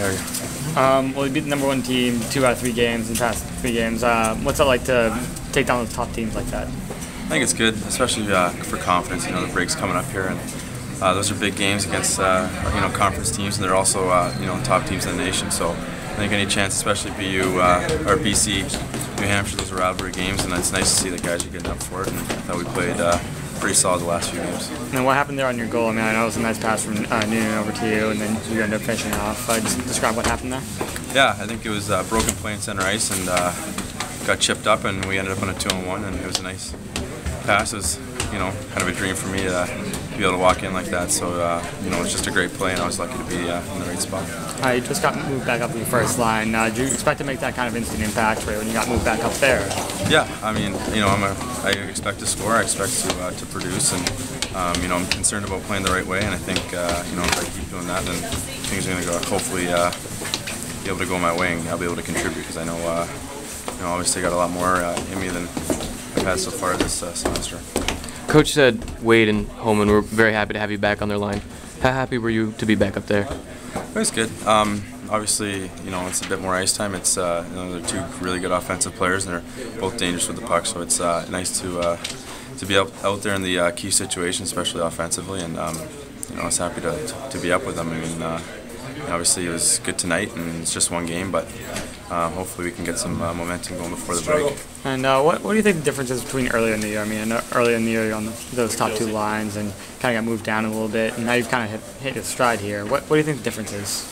area. Well, you beat the #1 team 2 out of 3 games in the past 3 games. What's it like to take down those top teams like that? I think it's good, especially for confidence. You know, the break's coming up here, and those are big games against conference teams, and they're also top teams in the nation. So I think any chance, especially BU or BC, New Hampshire, those are rivalry games, and it's nice to see that guys are getting up for it. And I thought we played pretty solid the last few games. And what happened there on your goal? I mean, I know it was a nice pass from Noonan over to you, and then you ended up finishing it off. Just describe what happened there. Yeah, I think it was broken play in center ice, and got chipped up, and we ended up on a 2-on-1, and it was a nice pass. It was, kind of a dream for me to be able to walk in like that. So, it was just a great play, and I was lucky to be in the right spot. You just got moved back up to the first line. Did you expect to make that kind of instant impact when you got moved back up there? Yeah, I mean, I expect to score. I expect to produce, and I'm concerned about playing the right way. And I think if I keep doing that, then things are going to go. Hopefully, be able to go my way, and I'll be able to contribute because I know, obviously, got a lot more in me than I've had so far this semester. Coach said Wade and Holman were very happy to have you back on their line. How happy were you to be back up there? It was good. Obviously, it's a bit more ice time. It's they're two really good offensive players, and they're both dangerous with the puck. So it's nice to be out there in the key situation, especially offensively. And I was happy to be up with them. I mean, obviously it was good tonight, and it's just one game, but hopefully we can get some momentum going before the break. And what do you think the difference is between earlier in the year? I mean, earlier in the year you're on those top 2 lines and kind of got moved down a little bit, and now you've kind of hit your stride here. What do you think the difference is?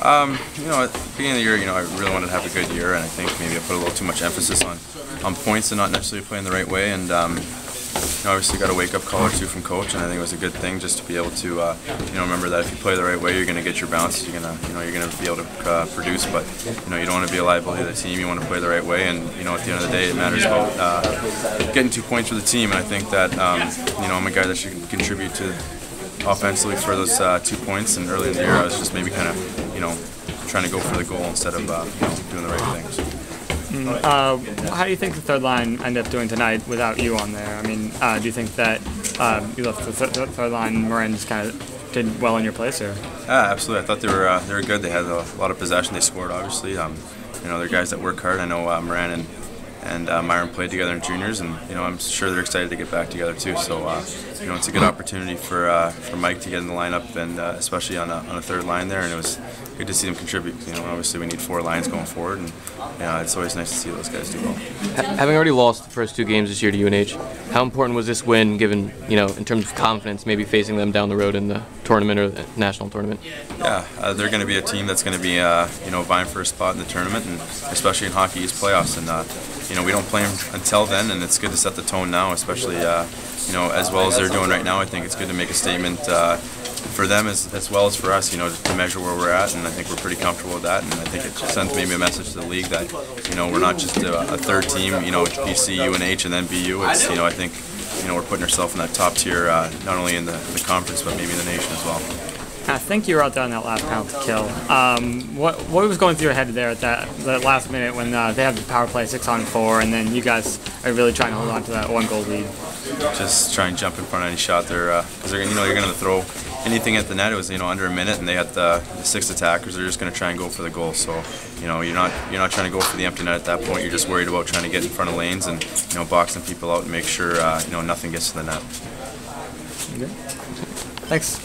At the beginning of the year, I really wanted to have a good year, and I think maybe I put a little too much emphasis on points and not necessarily playing the right way. And obviously got a wake-up call or two from coach, and I think it was a good thing just to be able to remember that if you play the right way, you're going to get your bounces. You're going to be able to produce, but you don't want to be a liability to the team. You want to play the right way, and at the end of the day, it matters about getting 2 points for the team. And I think that I'm a guy that should contribute to offensively for those 2 points. And early in the year, I was just maybe kind of trying to go for the goal instead of doing the right things. How do you think the third line ended up doing tonight without you on there? I mean, do you think that you left the third line, Morin's kind of did well in your place, or? Yeah, absolutely. I thought they were good. They had a lot of possession. They scored, obviously. They're guys that work hard. I know Morin and Myron played together in juniors, and I'm sure they're excited to get back together too. So it's a good opportunity for Mike to get in the lineup, and especially on a third line there. And it was good to see them contribute. Obviously we need 4 lines going forward, and it's always nice to see those guys do well. Having already lost the first 2 games this year to UNH, how important was this win, given in terms of confidence, maybe facing them down the road in the tournament or the national tournament? Yeah, they're going to be a team that's going to be vying for a spot in the tournament, and especially in Hockey East playoffs. And we don't play them until then, and it's good to set the tone now, especially as well as they're doing right now. I think it's good to make a statement for them as well as for us, to measure where we're at, and I think we're pretty comfortable with that. And I think it just sends maybe a message to the league that we're not just a third team, BC, UNH, and then BU. It's I think we're putting ourselves in that top tier, not only in the conference but maybe in the nation as well. I think you were out there on that last penalty kill. What was going through your head there at that last minute when they have the power play 6-on-4, and then you guys are really trying to hold on to that 1-goal lead? Just try and jump in front of any shot there, because you're going to throw anything at the net. It was under a minute, and they had the 6 attackers. They're just going to try and go for the goal. So you're not trying to go for the empty net at that point. You're just worried about trying to get in front of lanes and boxing people out and make sure nothing gets to the net. Okay. Thanks.